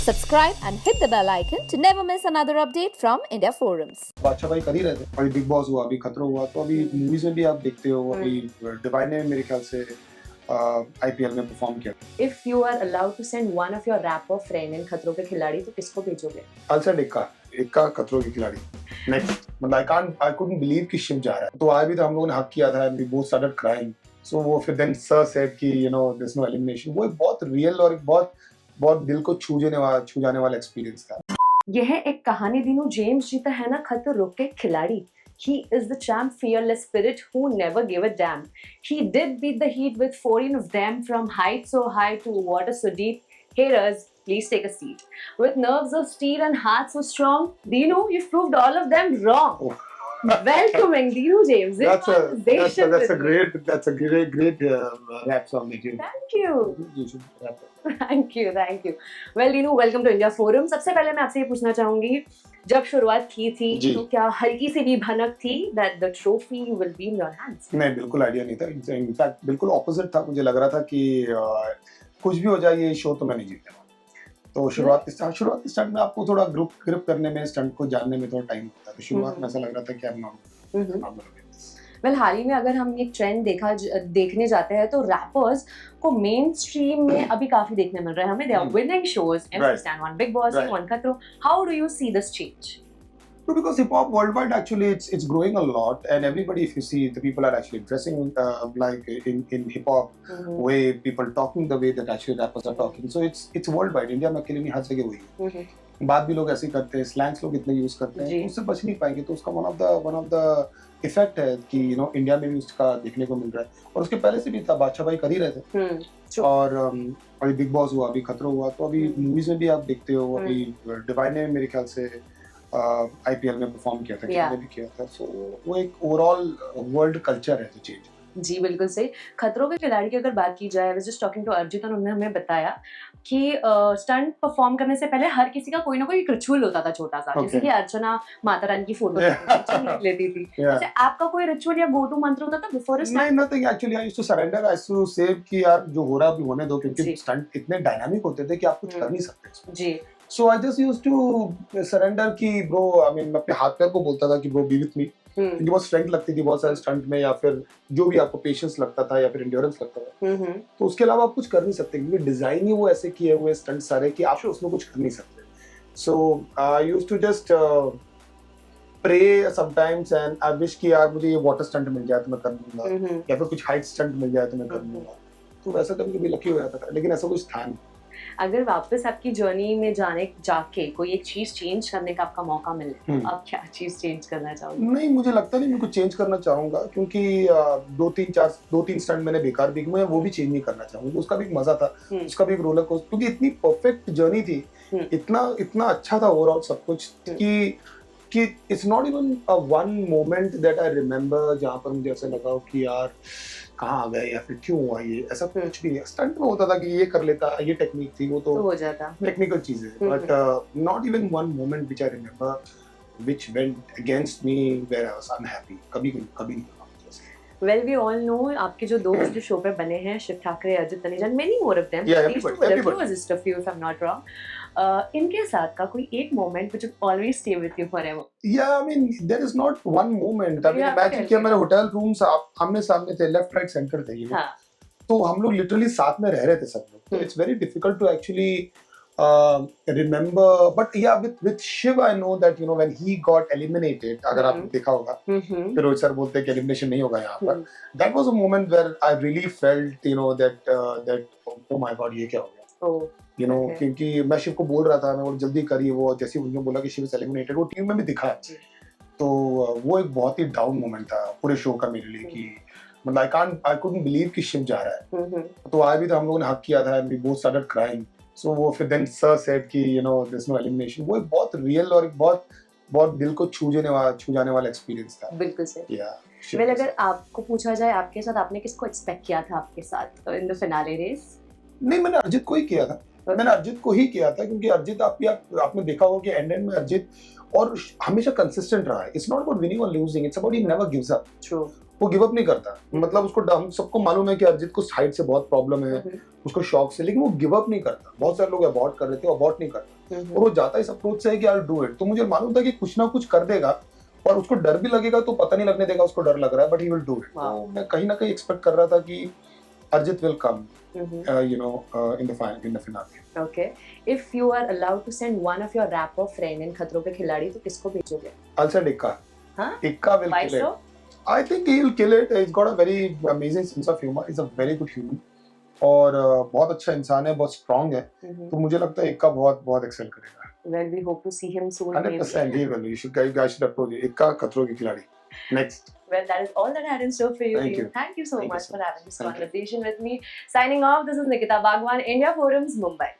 Subscribe and hit the bell icon to never miss another update from India Forums. बादशाह भाई कर ही रहे थे। अभी बिग बॉस हुआ, अभी खतरों हुआ, तो अभी मूवीज में भी आप देखते हो। अभी डिवाइन ने मेरे ख्याल से आईपीएल में परफॉर्म किया। If you are allowed to send one of your rapper friend in खतरों के खिलाड़ी तो किसको भेजोगे? I'll send इक्का खतरों के खिलाड़ी। नेक्स्ट, मतलब I couldn't believe कि शिव जा रहा है। तो आज भी तो हम लोगों ने हक किया था, and we both started crying. So वो फिर then sir said कि there's no elimination। वो एक बहुत रियल और एक बहुत दिल को छू जाने वाला एक्सपीरियंस था। यह एक कहानी दीनू जेम्स जीता है ना खतरों के खिलाड़ी। He is the champ, fearless spirit who never gave a damn. He did beat the Heat with 14 of them from height so high to water so deep. Haters, please take a seat. With nerves of steel and heart so strong, Dinu, you've proved all of them wrong. Oh. Welcoming Dinu James. That's a great rap song that you. Thank you. You should rap it. Thank you. Well, Dinu, welcome to India Forum. सबसे पहले मैं आपसे ये पूछना चाहूंगी, जब शुरुआत की थी तो क्या हल्की सी भी भनक थी that the trophy will be in your hands? नहीं, बिल्कुल आइडिया नहीं था। इनफैक्ट बिल्कुल ऑपोजिट था। मुझे लग रहा था कि कुछ भी हो जाए ये शो तो मैं नहीं जीतूंगा। तो शुरुआत के स्टार्ट में आपको थोड़ा ग्रिप करने में, स्टंट को जानने में थोड़ा टाइम लगता है। तो शुरुआत में ऐसा लग रहा था कि I'm not वेल हाल ही में अगर हम एक ट्रेंड देखने जाते हैं तो रैपर्स को मेन स्ट्रीम में अभी काफी देखने मिल रहा है हमें। They are winning shows, MC Stan on Big Boss, on खतरों. How do you see this change? No, because hip hop worldwide actually it's growing a lot, and everybody, if you see, the people are actually dressing like in hip hop way, people talking the way that actually rappers are talking. So it's worldwide. India में अकेले नहीं, हर जगह वही है। बात भी लोग ऐसे ही करते हैं, स्लैंग्स लोग इतने यूज करते हैं, उससे बच नहीं पाएंगे। तो उसका वन ऑफ द इफेक्ट है कि इंडिया में भी उसका देखने को मिल रहा है। और उसके पहले से भी था, बादशाह भाई कर ही रहे थे। और अभी बिग बॉस हुआ, अभी खतरों हुआ, तो अभी मूवीज में भी आप देखते हो। अभी डिवाइन ने मेरे ख्याल से आईपीएल में परफॉर्म किया था, किसी ने भी किया था। सो वो एक ओवरऑल वर्ल्ड कल्चर है जो चेंज। जी बिल्कुल सही। खतरों के खिलाड़ी की अगर बात की जाए, I was just talking to Arjit और उन्होंने हमें बताया कि स्टंट परफॉर्म करने से पहले हर किसी का कोई ना कोई रिचुअल होता था छोटा सा। जैसे कि अर्चना माता रानी की फोटो लेती थी, जैसे आपका कोई रिचुअल या गो टू मंत्र होता था बिफोर स्टंट? नहीं, nothing actually. I used to surrender, I used to say कि यार जो हो रहा है अभी होने दो, क्योंकि स्टंट इतने डायनामिक होते थे कि आप कुछ कर नहीं सकते जी। So I just used to surrender कि bro, I mean, मैं अपने हाथ पैर को बोलता था कि bro be with me, क्योंकि बहुत स्ट्रेंथ लगती थी बहुत सारे स्टंट में, या फिर जो भी आपको पेशेंस लगता था या फिर एंड्योरेंस लगता था। तो उसके अलावा आप कुछ कर नहीं सकते, क्योंकि डिजाइन ही वो ऐसे किए हुए स्टंट सारे कि आप उसमें कुछ कर नहीं सकते। So I used to just pray sometimes and I wish कि यार मुझे ये वाटर स्टंट मिल जाए तो मैं कर लूंगा, या फिर कुछ हाइट स्टंट मिल जाए तो मैं कर लूंगा। तो वैसा कभी लकी हो जाता था, लेकिन ऐसा कुछ था नहीं। अगर वापस आपकी जर्नी में जाके कोई एक चीज चेंज करने का आपका मौका मिले, आप क्या चीज चेंज करना चाहोगे? नहीं, मुझे लगता नहीं मैं कुछ चेंज करना चाहूंगा, क्योंकि दो तीन स्टंट मैंने बेकार भी किए, वो भी चेंज नहीं करना चाहूंगा। उसका भी एक मजा था, उसका भी एक रोलर कोस्टर, क्योंकि इतनी परफेक्ट जर्नी थी, इतना अच्छा था ओवरऑल सब कुछ कि it's not even one moment that I remember जहाँ पर मुझे ऐसा लगा कि यार कहाँ आ गए या फिर क्यों हुआ ये, ऐसा कुछ भी नहीं। स्टंट में होता था कि ये कर लेता, ये टेक्निक थी, वो तो हो जाता, टेक्निकल चीजें, but not even one moment which I remember which went against me where I was unhappy. कभी नहीं। Well, we all know आपके जो दो पिछले शो पे बने हैं, Shiv Thackeray, Ajit Taneja, many more of them. Yeah, everybody. Just a few, if I'm not wrong. इनके साथ का कोई एक moment which will always stay with you forever. Yeah, I mean there is not one moment. I mean imagine कि हमारे hotel rooms आमने सामने थे, लेफ्ट राइट सेंटर थे, तो हम लोग लिटरली साथ में रह रहे थे सब लोग। तो it's very difficult to actually remember, but yeah, with Shiv I know that when he got eliminated, अगर आपने देखा होगा, फिर रोहित सर बोलते हैं कि एलिमिनेशन नहीं होगा यहाँ पर, that was a moment where I really felt that oh my god, ये क्या हो गया, क्योंकि मैं शिव को बोल रहा था, मैं बोल जल्दी करिए, वो जैसे उन्होंने बोला कि शिव इज एलिमिनेटेड, वो टीम में भी दिखा। तो वो एक बहुत ही डाउन मोमेंट था पूरे शो का मेरे लिए, कि मतलब I couldn't believe कि शिव जा रहा है। तो आज भी तो हम लोगों ने हक किया था, and we both started crying. So वो फिर then sir said कि there's no elimination। वो एक बहुत रियल और एक बहुत दिल को छू जाने वाला एक्सपीरियंस था। बिल्कुल सही। वेल अगर आपको पूछा जाए आपके साथ आपने किसको एक्सपेक्ट किया था आपके साथ इन द फिनाले रेस? नहीं, मैंने अर्जित को ही किया था। क्योंकि अर्जित आपने देखा होगा कि एंड में अर्जित और हमेशा कंसिस्टेंट रहा है। इट्स नॉट अबाउट विनिंग और losing, it's about he never gives up. True. वो गिव अप नहीं करता, मतलब उसको हम सबको मालूम है कि अरिजीत को हाइट से बहुत प्रॉब्लम है, उसको शौक से, लेकिन वो गिव अप नहीं करता। बहुत सारे लोग अबॉर्ट कर रहे थे, अबॉर्ट नहीं करता, और वो जाता इस अप्रोच से है कि आई विल डू इट। तो मुझे मालूम था कि कुछ ना कुछ कर देगा, और उसको डर भी लगेगा तो पता नहीं लगने देगा उसको डर लग रहा है, but he will do it. तो मैं कहीं ना कहीं एक्सपेक्ट कर रहा था कि Arjit will come, in the finale. Okay. If you are allowed to send one of your rapper friend in खतरों के खिलाड़ी, तो किसको भेजोगे? I'll send Ikka. Huh? Ikka will Why kill so? it. I think he'll kill it. He's got a very amazing sense of humor. He's a very good human. और बहुत अच्छा इंसान है, बहुत स्ट्रांग है। तो मुझे लगता है इक्का बहुत बहुत एक्सेल करेगा। Well, we hope to see him soon. 100% he will. You guys should approach Ikka खतरों के खिलाड़ी. Next. Well, that is all that I had in store for you. Thank you. Thank you so Thank you much so for having this Thank you. conversation with me. Signing off, this is Nikita Bhagwan, India Forums, Mumbai.